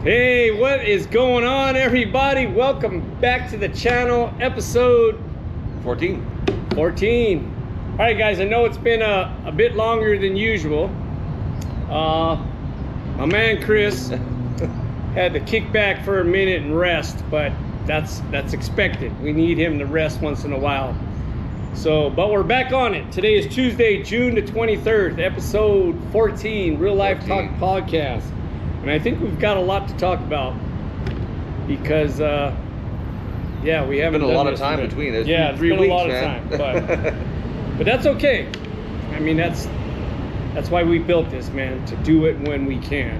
Hey, what is going on, everybody? Welcome back to the channel, episode 14. All right, guys, I know it's been a bit longer than usual. My man Chris had to kick back for a minute and rest, but that's expected. We need him to rest once in a while. So, but we're back on it. Today is Tuesday, June the 23rd, episode 14, Real Life Talk Podcast. And I think we've got a lot to talk about because, yeah, we haven't been a lot of time between. It's it's three been weeks, a lot man. of time, but that's okay. I mean, that's why we built this, man, to do it when we can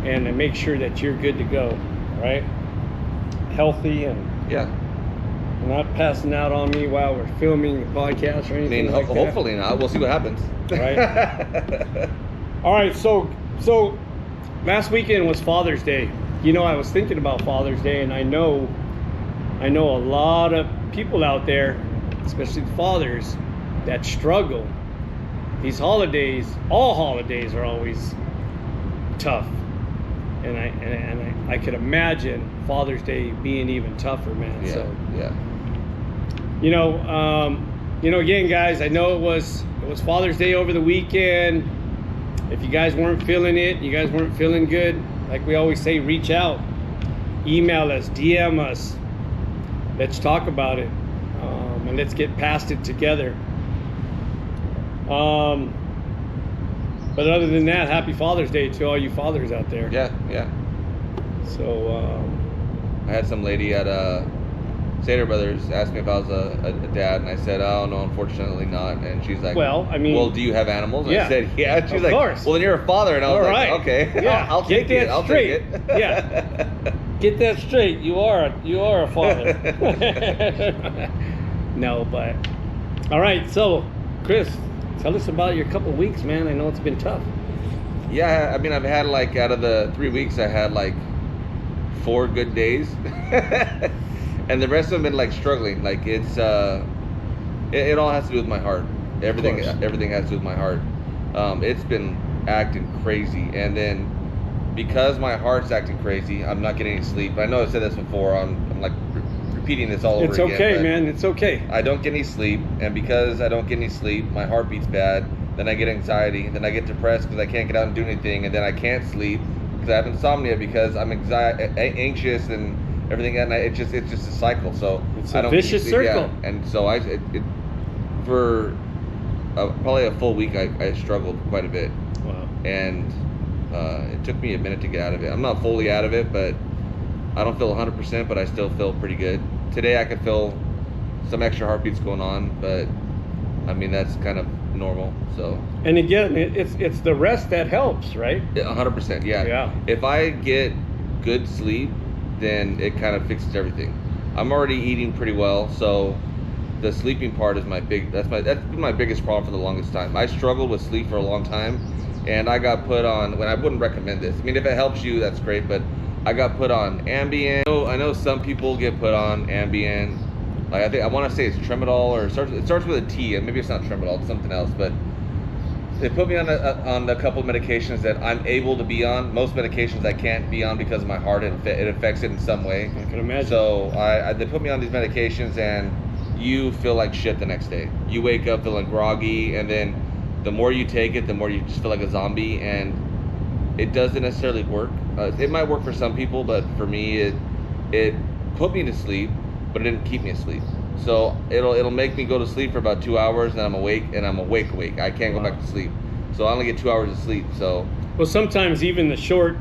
and to make sure that you're good to go, right? Healthy and not passing out on me while we're filming the podcast or anything. I mean, hopefully not. We'll see what happens. Right. All right. So last weekend was Father's Day. You know, I was thinking about Father's Day, and I know a lot of people out there, especially fathers, that struggle. These holidays, all holidays are always tough, and I could imagine Father's Day being even tougher, man. Again, guys, I know it was Father's Day over the weekend. If you guys weren't feeling it, you guys weren't feeling good, like we always say, reach out, email us, DM us. Let's talk about it, and let's get past it together. But other than that, happy Father's Day to all you fathers out there. Yeah. So I had some lady at Sater Brothers asked me if I was a dad, and I said, oh no, unfortunately not. And she's like, well, I mean, do you have animals? And yeah, I said, yeah. She's like, course. Well, then you're a father. And I was like, okay, yeah, I'll take it. I'll take it. Yeah, get that straight. You are a father. No, but all right. So, Chris, tell us about your couple weeks, man. I know it's been tough. Yeah, I mean, I've had like, out of the 3 weeks, I had like 4 good days. And the rest of them been like struggling. Like it's it all has to do with my heart. Everything has to do with my heart. It's been acting crazy, and then because my heart's acting crazy, I'm not getting any sleep. I know I've said this before. I'm like repeating this all over again. It's okay, man. It's okay. I don't get any sleep, and because I don't get any sleep, my heart beats bad. Then I get anxiety. Then I get depressed because I can't get out and do anything, and then I can't sleep because I have insomnia because I'm anxious and everything at night. It's just a cycle. So it's a vicious circle. Yeah. And so for probably a full week, I struggled quite a bit. Wow. And it took me a minute to get out of it. I'm not fully out of it, but I don't feel 100%, but I still feel pretty good. Today I could feel some extra heartbeats going on, but I mean, that's kind of normal. So. And again, it's the rest that helps, right? 100%. Yeah. If I get good sleep, then it kind of fixes everything. I'm already eating pretty well, so the sleeping part is that's been my biggest problem for the longest time. I struggled with sleep for a long time, and I got put on, when I wouldn't recommend this. I mean, if it helps you, that's great, but I got put on Ambien. I know some people get put on Ambien. Like I want to say it's Tramadol, or it starts with a T, and maybe it's not Tramadol, it's something else, but they put me on a couple of medications that I'm able to be on. Most medications I can't be on because of my heart. It affects it in some way. I can imagine. So they put me on these medications, and you feel like shit the next day. You wake up feeling groggy, and then the more you take it, the more you just feel like a zombie, and it doesn't necessarily work. It might work for some people, but for me, it put me to sleep, but it didn't keep me asleep. So it'll make me go to sleep for about 2 hours, and I'm awake, and I'm awake. I can't go back to sleep. So I only get 2 hours of sleep. So well, sometimes even the short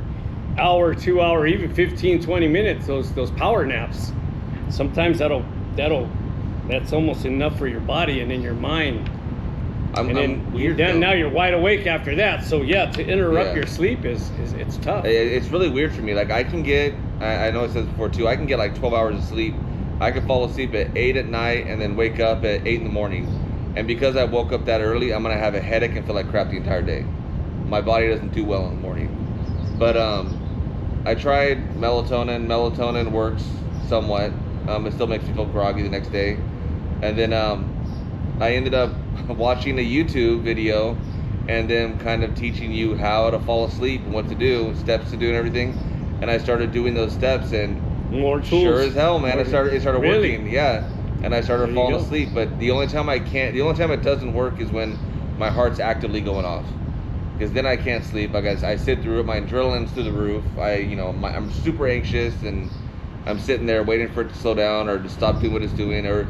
hour, 2 hour, even 15, 20 minutes, those power naps, sometimes that's almost enough for your body and in your mind. I'm weird. Now you're wide awake after that. So yeah, to interrupt your sleep it's tough. It's really weird for me. Like I can get, I know I said this before too, I can get like 12 hours of sleep. I could fall asleep at 8 at night and then wake up at 8 in the morning. And because I woke up that early, I'm going to have a headache and feel like crap the entire day. My body doesn't do well in the morning. But I tried melatonin. Melatonin works somewhat. It still makes me feel groggy the next day. And then I ended up watching a YouTube video and then kind of teaching you how to fall asleep and what to do, steps to do and everything. and I started doing those steps, and more tools. Sure as hell, man, it started Really? working. Yeah, and I started There you falling go. asleep. But the only time it doesn't work is when my heart's actively going off, because then I can't sleep. Like I sit through it, my adrenaline's through the roof. I'm super anxious, and I'm sitting there waiting for it to slow down or to stop doing what it's doing, or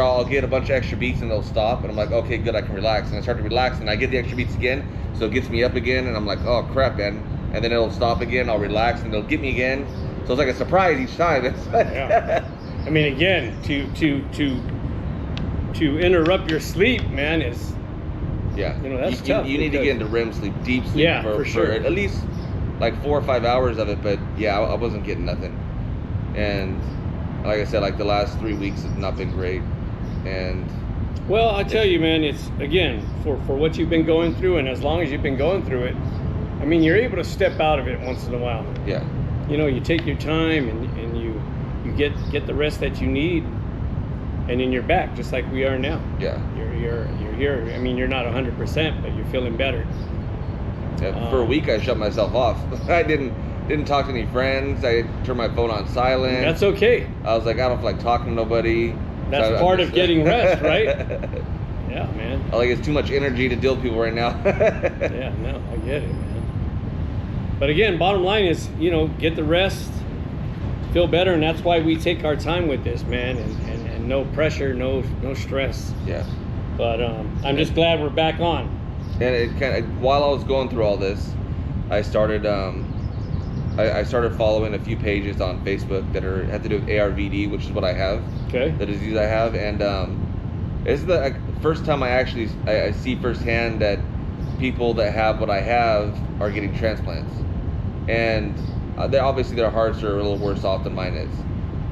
I'll get a bunch of extra beats and they'll stop, and I'm like, okay, good, I can relax, and I start to relax, and I get the extra beats again, so it gets me up again, and I'm like, oh crap, man, and then it'll stop again, I'll relax, and it'll get me again, so it's like a surprise each time. It's like, Yeah. I mean, again, to interrupt your sleep, man, is yeah, that's tough. You need to get into REM sleep, deep sleep, Yeah, for sure. at least like 4 or 5 hours of it. But yeah, I wasn't getting nothing, and like I said, like the last 3 weeks have not been great. And well, I tell you, man, it's again for what you've been going through, and as long as you've been going through it, I mean, you're able to step out of it once in a while. yeah, You take your time, and you get the rest that you need, and then you're back just like we are now. yeah. You're here. I mean, you're not 100%, but you're feeling better. Yeah, for a week, I shut myself off. I didn't talk to any friends. I turned my phone on silent. That's okay. I was like, I don't feel like talking to nobody. That's So part I'm of just- getting rest, right? Yeah, man. I like it's too much energy to deal with people right now. Yeah, no, I get it, man. But again, bottom line is, get the rest, feel better, and that's why we take our time with this, man, and no pressure, no stress. Yeah. But I'm just glad we're back on. And it kind of, while I was going through all this, I started I started following a few pages on Facebook that had to do with ARVD, which is what I have, Okay. the disease I have, and this is the first time I see firsthand that people that have what I have are getting transplants, and obviously their hearts are a little worse off than mine is,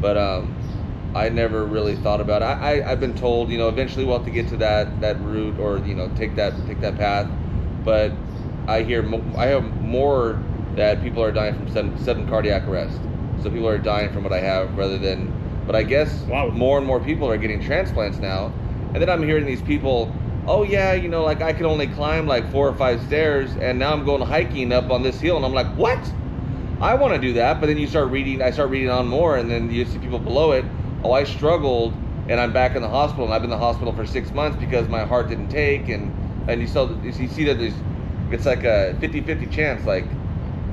but I never really thought about it. I've been told, eventually we'll have to get to that route, or take that path, but I have more that people are dying from sudden cardiac arrest. So people are dying from what I have rather than, but I guess Wow. more and more people are getting transplants now. And then I'm hearing these people, oh yeah, like I can only climb like 4 or 5 stairs, and now I'm going hiking up on this hill, and I'm like, what? I want to do that. But then I start reading on more, and then you see people below it, oh, I struggled, and I'm back in the hospital, and I've been in the hospital for 6 months because my heart didn't take, and you see that it's like a 50-50 chance, like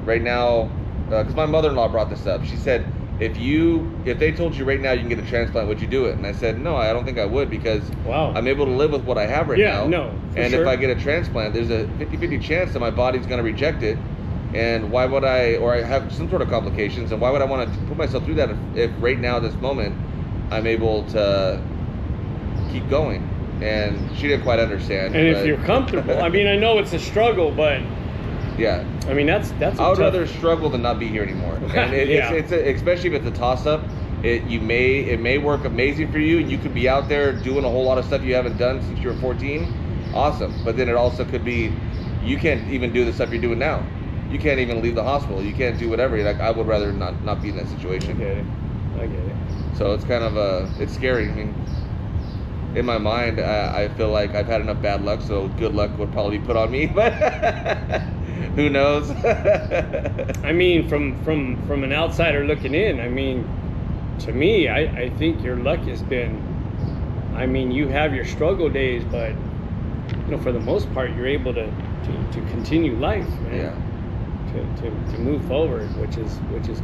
right now, because my mother-in-law brought this up. She said, if they told you right now you can get a transplant, would you do it? And I said, no, I don't think I would, because Wow. I'm able to live with what I have right now. Yeah, no, for and sure. if I get a transplant, there's a 50-50 chance that my body's going to reject it. And why would I have some sort of complications, and why would I want to put myself through that if right now, this moment, I'm able to keep going? And she didn't quite understand. And if but- you're comfortable, I mean, I know it's a struggle, but yeah. I mean, that's I would tough- rather struggle than not be here anymore. And Yeah. especially if it's a toss-up. It may work amazing for you, and you could be out there doing a whole lot of stuff you haven't done since you were 14. Awesome. But then it also could be you can't even do the stuff you're doing now. You can't even leave the hospital. You can't do whatever. Like, I would rather not be in that I situation. get it. I get it. So it's kind of it's scary. I mean, in my mind, I feel like I've had enough bad luck, so good luck would probably be put on me. But who knows? I mean, from an outsider looking in, I mean, to me, I think your luck has been, I mean, you have your struggle days, but for the most part, you're able to continue life, man. Yeah. To move forward, which is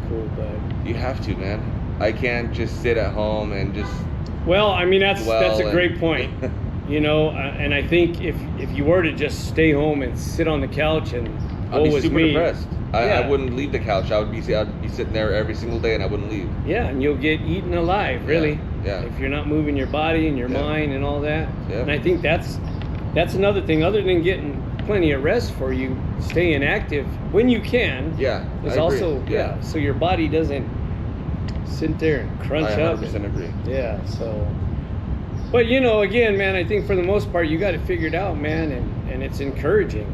cool, but You have to, man. I can't just sit at home and just. well, I mean, that's a great and- point. And I think if you were to just stay home and sit on the couch and I'd be woe is super me, depressed. I Yeah. wouldn't leave the couch. I'd be sitting there every single day, and I wouldn't leave. yeah, and you'll get eaten alive, really. Yeah. If you're not moving your body and your Yeah. mind and all that. Yeah. And I think that's another thing, other than getting plenty of rest for you, staying active when you can. Yeah. Is I agree. also so your body doesn't sit there and crunch I up. 100% agree. Yeah, so. But again, man, I think for the most part you got it figured out, man, and it's encouraging.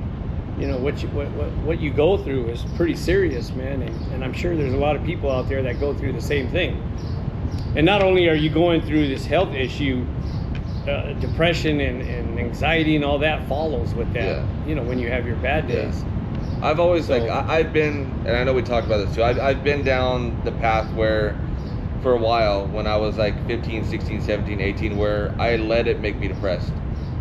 What you go through is pretty serious, man, and I'm sure there's a lot of people out there that go through the same thing. And not only are you going through this health issue, depression and anxiety and all that follows with that. Yeah. When you have your bad Yeah. days. I've always So- I've been, and I know we talked about this too. I've been down the path where, for a while, when I was like 15, 16, 17, 18, where I let it make me depressed,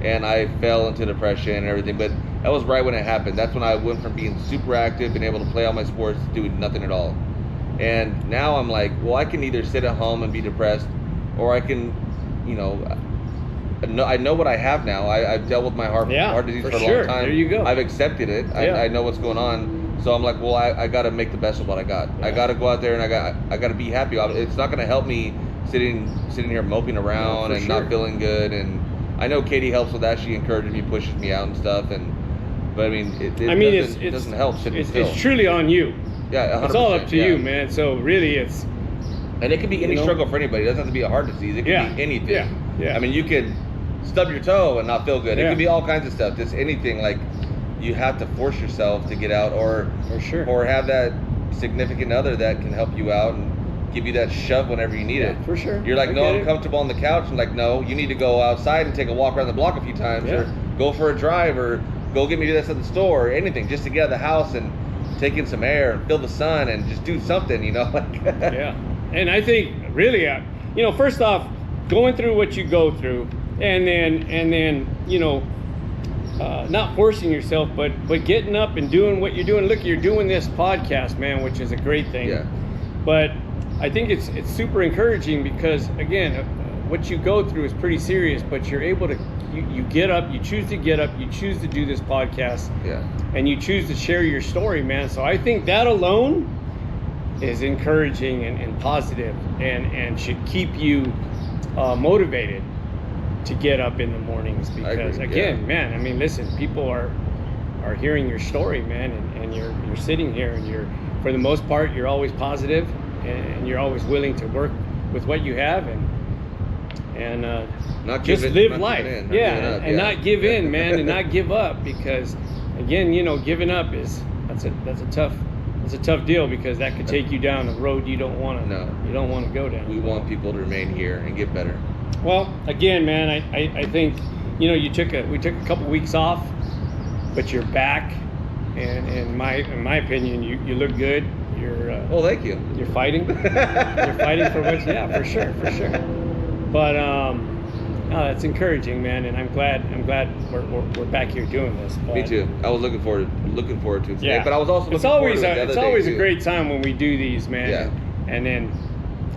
and I fell into depression and everything. But that was right when it happened. That's when I went from being super active, being able to play all my sports, to doing nothing at all. And now I'm like, well, I can either sit at home and be depressed, or I can, you know, I know what I have now. I've dealt with my heart disease for a long time. There you go. I've accepted it. Yeah. I know what's going on. So I'm like, well, I got to make the best of what I got. Yeah. I got to go out there and I got to be happy. It's not going to help me sitting here moping around and not feeling good. And I know Katie helps with that. She encourages me, pushes me out and stuff. But I mean, it doesn't help sitting still. It's truly on you. Yeah, 100%, it's all up to you, man. So really, it's. And it could be any struggle for anybody. It doesn't have to be a heart disease. It could be anything. Yeah. I mean, you could stub your toe and not feel good. It could be all kinds of stuff. Just anything. Like, you have to force yourself to get out, or have that significant other that can help you out and give you that shove whenever you need it. For sure. You're like, no, I'm comfortable on the couch. And like, no, you need to go outside and take a walk around the block a few times, or go for a drive, or go get me this at the store, or anything, just to get out of the house and take in some air and feel the sun and just do something, you know. Yeah. And I think really, you know, first off, going through what you go through, and then you know, not forcing yourself, but getting up and doing what you're doing. Look, you're doing this podcast, man, which is a great thing. Yeah. But I think it's super encouraging because, again, what you go through is pretty serious, but you're able to, you get up, you choose to get up, you choose to do this podcast, and you choose to share your story, man. So I think that alone is encouraging and positive, and should keep you motivated to get up in the mornings, because again, man, I mean, listen, people are hearing your story, man, and you're sitting here and you're, for the most part, you're always positive, and you're always willing to work with what you have, and not just live life, and not give in, man, and not give up, because again, you know, giving up that's a tough deal, because that could take you down a road you don't want to go down. We want people to remain here and get better. Well, again, man, I think, you know, we took a couple weeks off, but you're back, and in my opinion, you look good. You're well, thank you. You're fighting. You're fighting for what? Yeah, for sure. But no, that's encouraging, man, and I'm glad we're back here doing this. But, me too. I was looking forward to it today, yeah. But I was also it's always a great time when we do these, man. Yeah. And then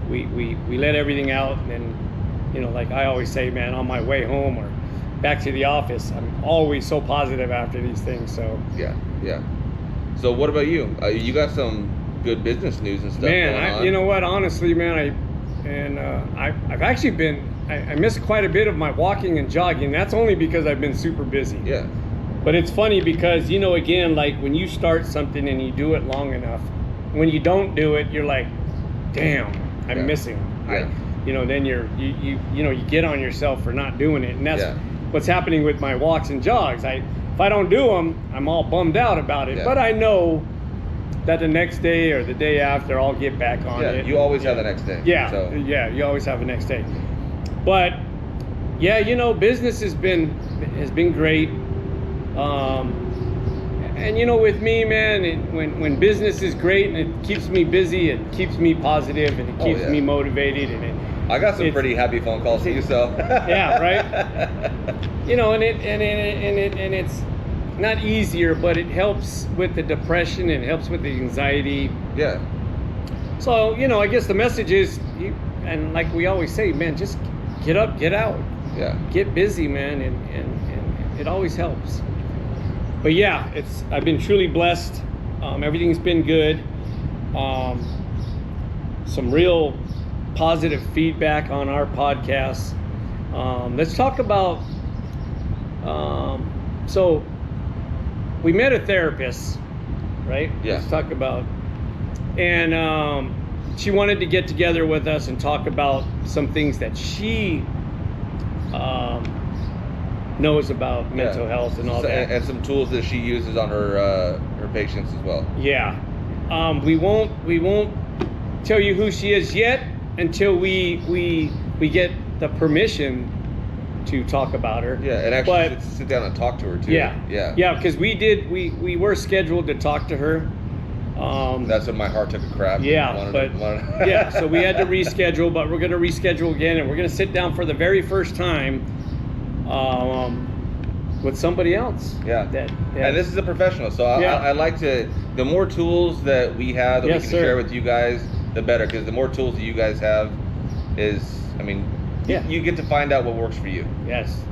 we let everything out, and then, you know, like I always say, man, on my way home or back to the office, I'm always so positive after these things. So yeah. So what about you? You got some good business news and stuff, man. You know what? Honestly, man, I've actually been. I missed quite a bit of my walking and jogging. That's only because I've been super busy. Yeah. But it's funny because, you know, again, like when you start something and you do it long enough, when you don't do it, you're like, damn, I'm missing. Yeah. You know, then you get on yourself for not doing it, and that's what's happening with my walks and jogs. If I don't do them, I'm all bummed out about it. But I know that the next day or the day after, I'll get back on it. You always have the next day. Yeah, you always have the next day. But yeah, you know, business has been great. And you know, with me, man, when business is great and it keeps me busy, it keeps me positive, and it keeps me motivated, and I got some pretty happy phone calls from you, so yeah, right. You know, and it's not easier, but it helps with the depression and helps with the anxiety. Yeah. So, you know, I guess the message is, and like we always say, man, just get up, get out. Yeah. Get busy, man, and it always helps. But yeah, I've been truly blessed. Everything's been good. Some real positive feedback on our podcast. Let's talk about. So we met a therapist, right? Yeah. Let's talk about, and she wanted to get together with us and talk about some things that she knows about mental health and all that, and some tools that she uses on her patients as well. Yeah. We won't tell you who she is yet until we get the permission to talk about her. Yeah, and actually sit down and talk to her too. Yeah, because we were scheduled to talk to her. That's when my heart took a crap. Yeah, so we had to reschedule, but we're going to reschedule again, and we're going to sit down for the very first time with somebody else. Yeah. And this is a professional, so I like to, the more tools that we have that we can share with you guys, the better, because the more tools that you guys have is, I mean, you get to find out what works for you. Yes.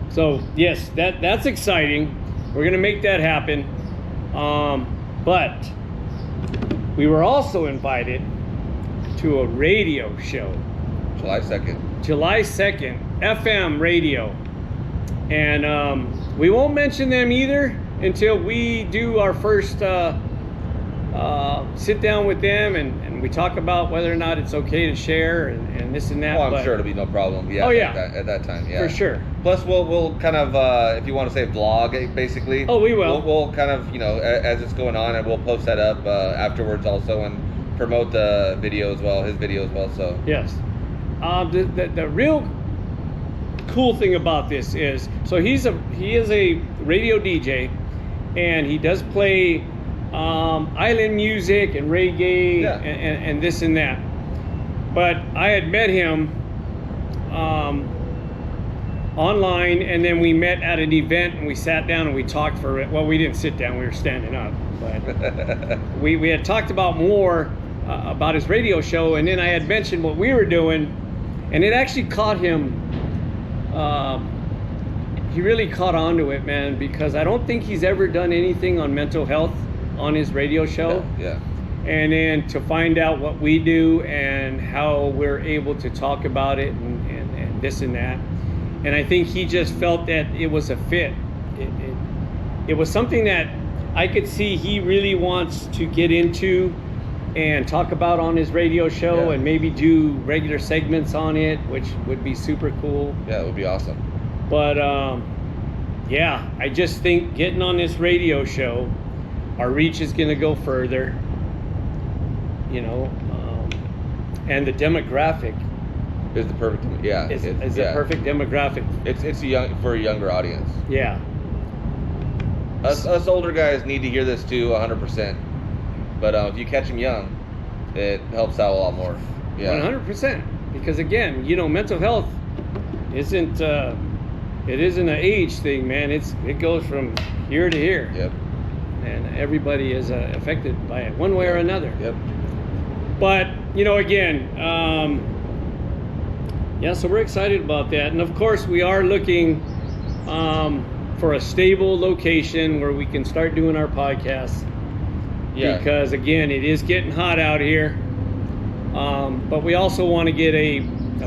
So, yes, that's exciting. We're going to make that happen. But we were also invited to a radio show. July 2nd. July 2nd, FM radio. And we won't mention them either until we do our first sit down with them and we talk about whether or not it's okay to share and this and that. Well, I'm sure it'll be no problem. Yeah. At that time. Yeah. For sure. Plus, we'll kind of, if you want to say vlog, basically. Oh, we will. We'll kind of, as it's going on, and we'll post that up afterwards also and promote the video as well, his video as well. So. Yes. The real cool thing about this is, so he is a radio DJ, and he does play island music and reggae and this and that. But I had met him online, and then we met at an event and we sat down and we talked for it. Well, we didn't sit down, we were standing up, but we had talked about more about his radio show, and then I had mentioned what we were doing, and it actually caught him. He really caught on to it, man, because I don't think he's ever done anything on mental health on his radio show. Yeah. And then to find out what we do and how we're able to talk about it and this and that. And I think he just felt that it was a fit. It was something that I could see he really wants to get into and talk about on his radio show, and maybe do regular segments on it, which would be super cool. Yeah, it would be awesome. But I just think getting on this radio show, our reach is going to go further, and the demographic is the perfect, is the perfect demographic. It's for a younger audience. Yeah. Us older guys need to hear this too, 100%. But if you catch them young, it helps out a lot more. Yeah. 100%. Because again, mental health isn't it isn't an age thing, man. It goes from here to here. Yep. And everybody is affected by it one way or another. Yep. But again, so we're excited about that, and of course we are looking for a stable location where we can start doing our podcasts. Yeah. Because again, it is getting hot out here, but we also want to get a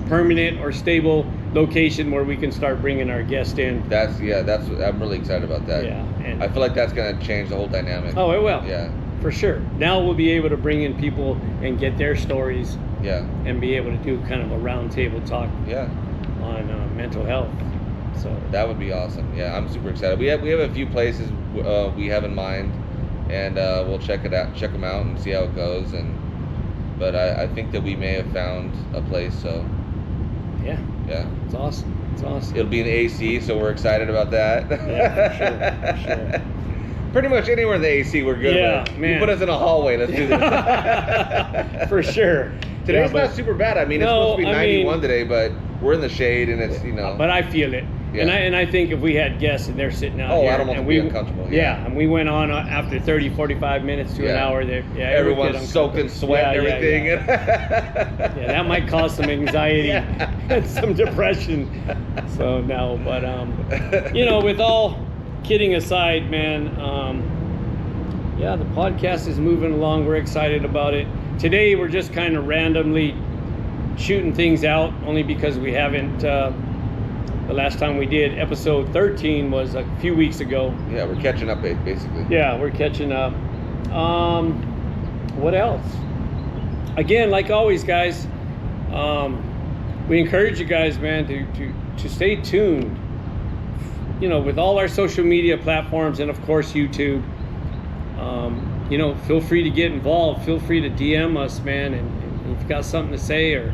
permanent or stable location where we can start bringing our guests in. That's I'm really excited about that. Yeah, and I feel like that's going to change the whole dynamic. Oh, it will. Yeah, for sure. Now we'll be able to bring in people and get their stories. Yeah, and be able to do kind of a roundtable talk. Yeah, on mental health. So that would be awesome. Yeah, I'm super excited. We have a few places we have in mind, and we'll check them out and see how it goes. But I think that we may have found a place. So yeah, it's awesome. It'll be an AC, so we're excited about that. Yeah, for sure. Pretty much anywhere in the AC, we're good. Yeah, with. Man. You put us in a hallway. Let's do this. For sure. Today's not super bad. I mean, it's supposed to be 91 today, but we're in the shade, and it's But I feel it. Yeah. And I think if we had guests and they're sitting out here, I don't want to be uncomfortable. Yeah, and we went on after 30, 45 minutes to an hour there. Yeah, everyone's soaked in sweat and everything. Yeah, that might cause some anxiety and some depression. So no, but with all kidding aside, man, the podcast is moving along. We're excited about it. Today we're just kind of randomly shooting things out, only because we haven't. The last time we did episode 13 was a few weeks ago. Yeah, we're catching up basically. Yeah, we're catching up. What else? Again, like always, guys, we encourage you guys, man, to stay tuned. With all our social media platforms and of course YouTube. Feel free to get involved. Feel free to DM us, man, and if you've got something to say or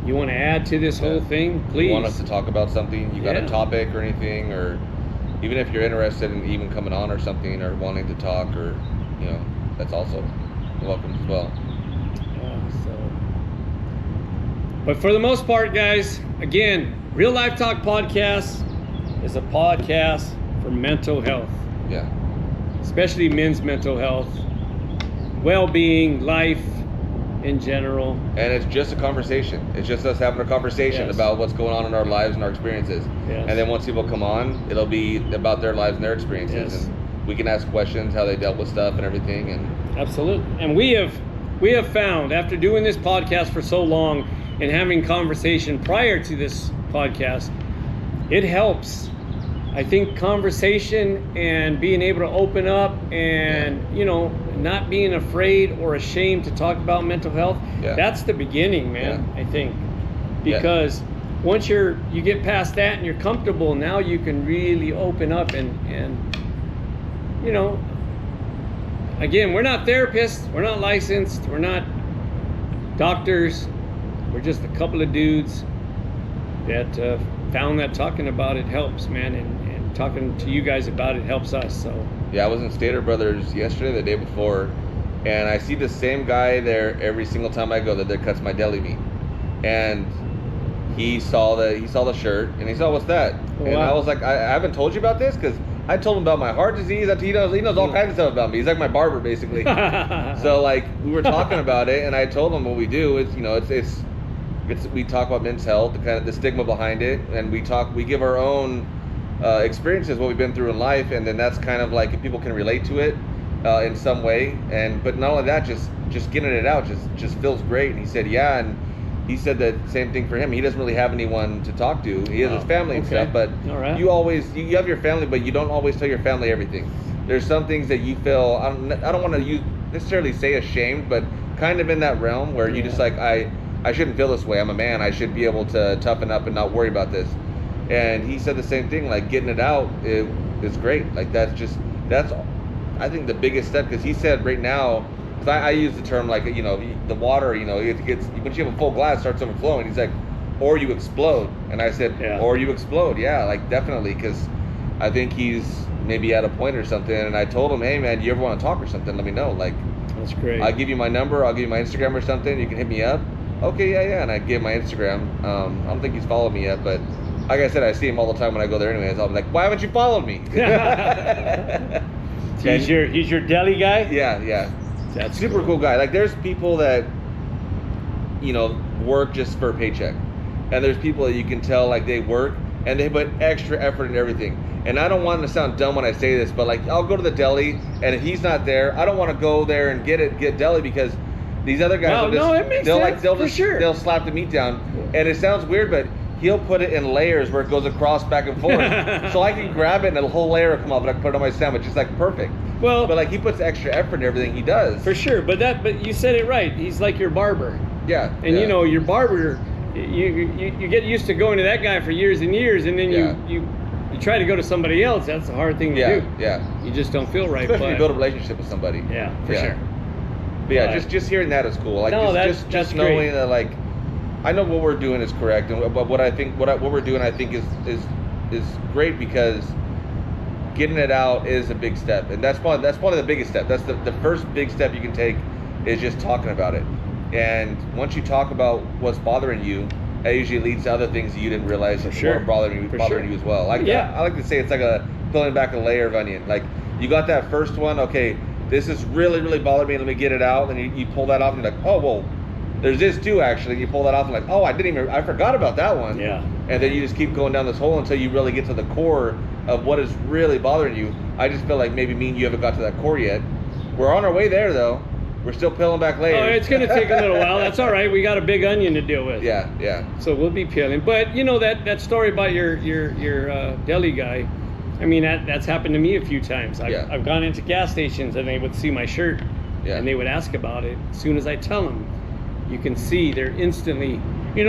you want to add to this whole thing, please. You want us to talk about something? You got a topic or anything, or even if you're interested in even coming on or something, or wanting to talk, or that's also welcome as well. But for the most part, guys, again, Real Life Talk Podcast is a podcast for mental health. Yeah. Especially men's mental health, well-being, life in general. And it's just a conversation. It's just us having a conversation about what's going on in our lives and our experiences. Yes. And then once people come on, it'll be about their lives and their experiences. Yes. And we can ask questions, how they dealt with stuff and everything. And absolutely. And we have found, after doing this podcast for so long and having conversation prior to this podcast, it helps. I think conversation and being able to open up and, not being afraid or ashamed to talk about mental health, that's the beginning, man, I think. Because once you get past that and you're comfortable, now you can really open up and again, we're not therapists, we're not licensed, we're not doctors, we're just a couple of dudes that found that talking about it helps, man, and talking to you guys about it helps us. So I was in Stater Brothers yesterday, the day before, and I see the same guy there every single time I go that cuts my deli meat, and he saw the shirt and he said, "What's that?" And I was like, I haven't told you about this, because I told him about my heart disease. He knows all kinds of stuff about me. He's like my barber, basically. So like, we were talking about it, and I told him what we do is, we talk about men's health, the kind of the stigma behind it, and we give our own experiences, what we've been through in life, and then that's kind of like if people can relate to it in some way. But not only that, just getting it out just feels great. And he said, and he said that same thing for him. He doesn't really have anyone to talk to. He has his family and stuff, but you have your family, but you don't always tell your family everything. There's some things that you feel, I don't want to necessarily say ashamed, but kind of in that realm where you just like, I shouldn't feel this way. I'm a man. I should be able to toughen up and not worry about this. And he said the same thing, like getting it out is great. Like that's I think the biggest step, because he said right now, because I use the term like, the water, it gets, once you have a full glass, it starts overflowing. He's like, or you explode. And I said, or you explode. Yeah, like definitely, because I think he's maybe at a point or something. And I told him, hey man, do you ever want to talk or something? Let me know. Like, that's great. I'll give you my number. I'll give you my Instagram or something. You can hit me up. Okay, yeah. And I give my Instagram. I don't think he's followed me yet, but like I said, I see him all the time when I go there anyways. I'll be like, why haven't you followed me? He's your deli guy? Yeah. That's super cool guy. Like, there's people that, work just for a paycheck. And there's people that you can tell, like, they work and they put extra effort in everything. And I don't want to sound dumb when I say this, but like, I'll go to the deli, and if he's not there, I don't want to go there and get deli, because these other guys they'll slap the meat down. And it sounds weird, but he'll put it in layers where it goes across back and forth. So I can grab it and a whole layer will come off and I can put it on my sandwich. It's like perfect. Well, but like, he puts extra effort in everything he does. For sure. But you said it right. He's like your barber. Yeah. And your barber, you get used to going to that guy for years and years, and then you try to go to somebody else. That's a hard thing to do. Yeah. You just don't feel right. Especially when you build a relationship with somebody. Yeah, for sure. But just hearing that is cool. Like, just knowing that, like, I know what we're doing is correct, and what we're doing, I think is great, because getting it out is a big step, and that's probably the biggest step. That's the first big step you can take, is just talking about it. And once you talk about what's bothering you, that usually leads to other things that you didn't realize were bothering you as well. Like, I like to say it's like peeling back a layer of onion. Like, you got that first one, okay, this is really, really bothering me, let me get it out, and you pull that off, and you're like, oh, well, there's this too, actually. You pull that off and like, oh, I forgot about that one. Yeah. And then you just keep going down this hole until you really get to the core of what is really bothering you. I just feel like maybe me and you haven't got to that core yet. We're on our way there, though. We're still peeling back layers. Oh, it's going to take a little while. That's all right. We got a big onion to deal with. Yeah. So we'll be peeling. But that story about your deli guy, I mean, that's happened to me a few times. I've gone into gas stations and they would see my shirt and they would ask about it. As soon as I tell them, you can see they're instantly,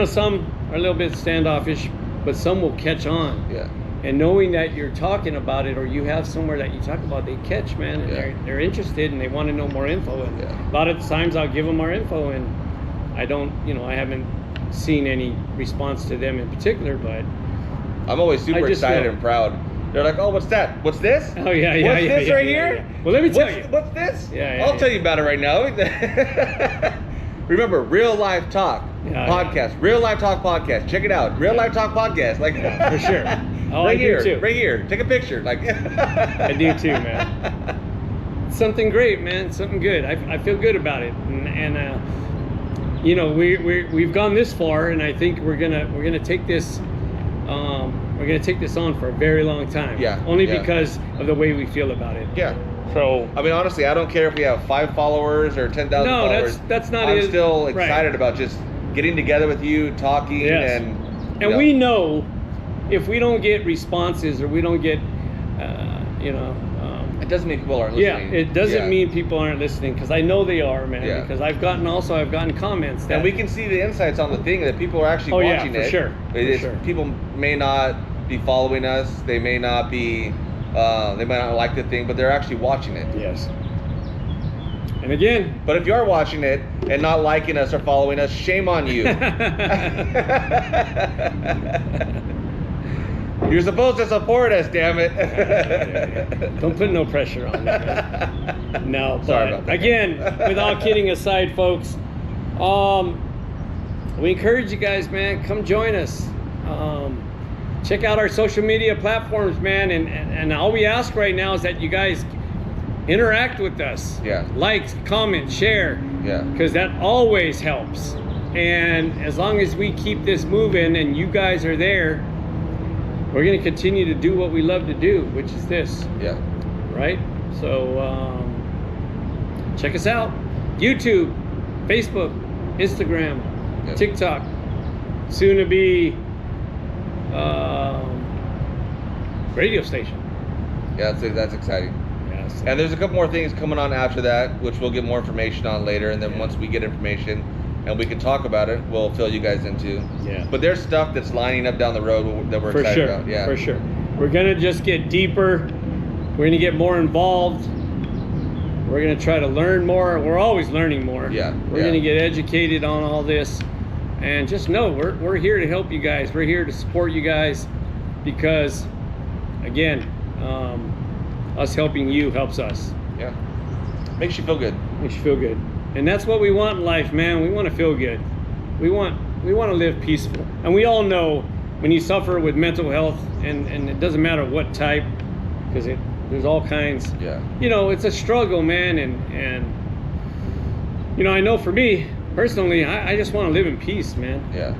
some are a little bit standoffish, but some will catch on. Yeah. And knowing that you're talking about it, or you have somewhere that you talk about, they catch, man, and they're interested and they want to know more info. And a lot of times I'll give them our info, and I don't, I haven't seen any response to them in particular, but I'm always super I just excited know. and proud. They're like, oh, what's that? What's this? Oh yeah, yeah, What's yeah, this yeah, right yeah, here? yeah. Well, let me tell you. What's this? Yeah, I'll tell you about it right now. Remember, Real Life Talk podcast. Yeah. Real Life Talk podcast. Check it out. Real Life Talk podcast. Like Yeah, for sure. Oh, right I do here, too. right here. Take a picture. Like I do too, man. Something great, man. Something good. I feel good about it, and you know, we've gone this far, and I think we're gonna take this. We're gonna take this on for a very long time. Yeah. Only yeah. because of the way we feel about it. Yeah. So I mean, honestly, I don't care if we have 5 followers or 10,000 no, followers. that's not I'm it. still Right. excited about just getting together with you, talking, Yes. and And we know if we don't get responses or we don't get, it doesn't mean people aren't yeah, listening. it doesn't mean people aren't listening, because I know they are, man. Yeah. Because I've gotten comments that And we can see the insights on the thing that people are actually Oh, yeah, watching for it. sure, for It's- sure. People may not be following us. They may not be. They might not like the thing, but they're actually watching it. Yes. And again, But if you are watching it and not liking us or following us, shame on you. You're supposed to support us, damn it. don't put no pressure on me, man. No, Sorry but about that. again, with all kidding aside, folks, we encourage you guys, man, come join us. Check out our social media platforms, man, and all we ask right now is that you guys interact with us. Yeah. Like, comment, share, Yeah. because that always helps. And as long as we keep this moving and you guys are there, we're going to continue to do what we love to do, which is this. Yeah. Right? So check us out. YouTube, Facebook, Instagram, Yep. TikTok, soon to be radio station. Yeah, that's exciting. Yes. And there's a couple more things coming on after that, which we'll get more information on later. And then once we get information and we can talk about it, we'll fill you guys into. Yeah. But there's stuff that's lining up down the road that we're For excited sure. about. Yeah. For sure. We're gonna just get deeper. We're gonna get more involved. We're gonna try to learn more. We're always learning more. Yeah, We're yeah. gonna get educated on all this, and just know we're here to help you guys. We're here to support you guys, because, again, us helping you helps us. Yeah. Makes you feel good. Makes you feel good, and that's what we want in life, man. We want to feel good. We want to live peaceful, and we all know when you suffer with mental health, and it doesn't matter what type, because there's all kinds. Yeah. You know, it's a struggle, man, and you know, I know for me personally, I just want to live in peace, man. Yeah.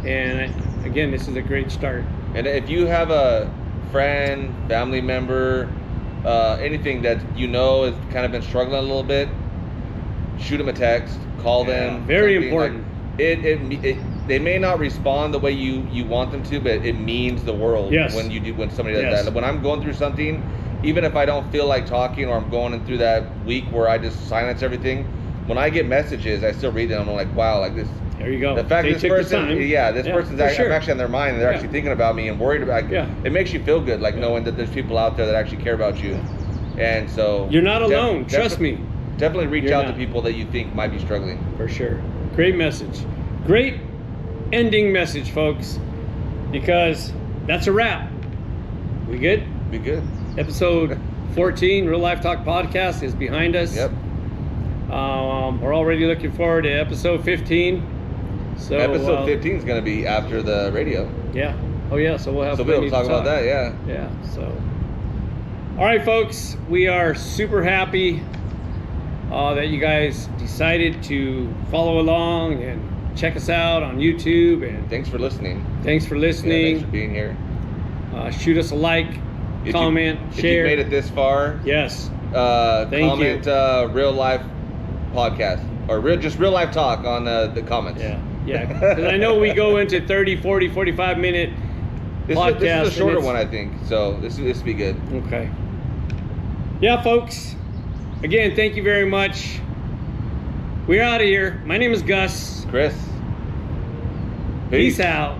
And again, this is a great start. And if you have a friend, family member, anything that you know has kind of been struggling a little bit, shoot them a text, call them. Very something. important. Like, they may not respond the way you want them to, but it means the world. Yes. When somebody does Yes. that. When I'm going through something, even if I don't feel like talking, or I'm going through that week where I just silence everything, when I get messages, I still read them. I'm like, wow, like this. There you go. The fact They this took the person, time. this Yeah, person's for sure. actually on their mind, and they're Yeah. actually thinking about me and worried about. Yeah. It makes you feel good, like knowing that there's people out there that actually care about you, and so You're not alone. Trust me. Definitely reach You're out not. to people that you think might be struggling. For sure. Great message. Great ending message, folks, because that's a wrap. We good? Be good. Episode 14, Real Life Talk Podcast, is behind us. Yep. We're already looking forward to episode 15. So Episode 15 is going to be after the radio, Yeah. Oh yeah. So we'll have. so we'll plenty talk to about that. Yeah. Yeah. So. All right, folks. We are super happy that you guys decided to follow along and check us out on YouTube. And Thanks for listening. thanks for Yeah, listening. thanks for being here. Shoot us a like, comment, If share. you made it this far, Yes. Thank comment Real Life Podcast or just Real Life Talk on the comments. Yeah. Yeah. Because I know we go into 30, 40, 45 minute This podcast. is a shorter and one, I think. So this will be good. Okay. Yeah, folks. Again, thank you very much. We're out of here. My name is Gus. Chris. Peace out.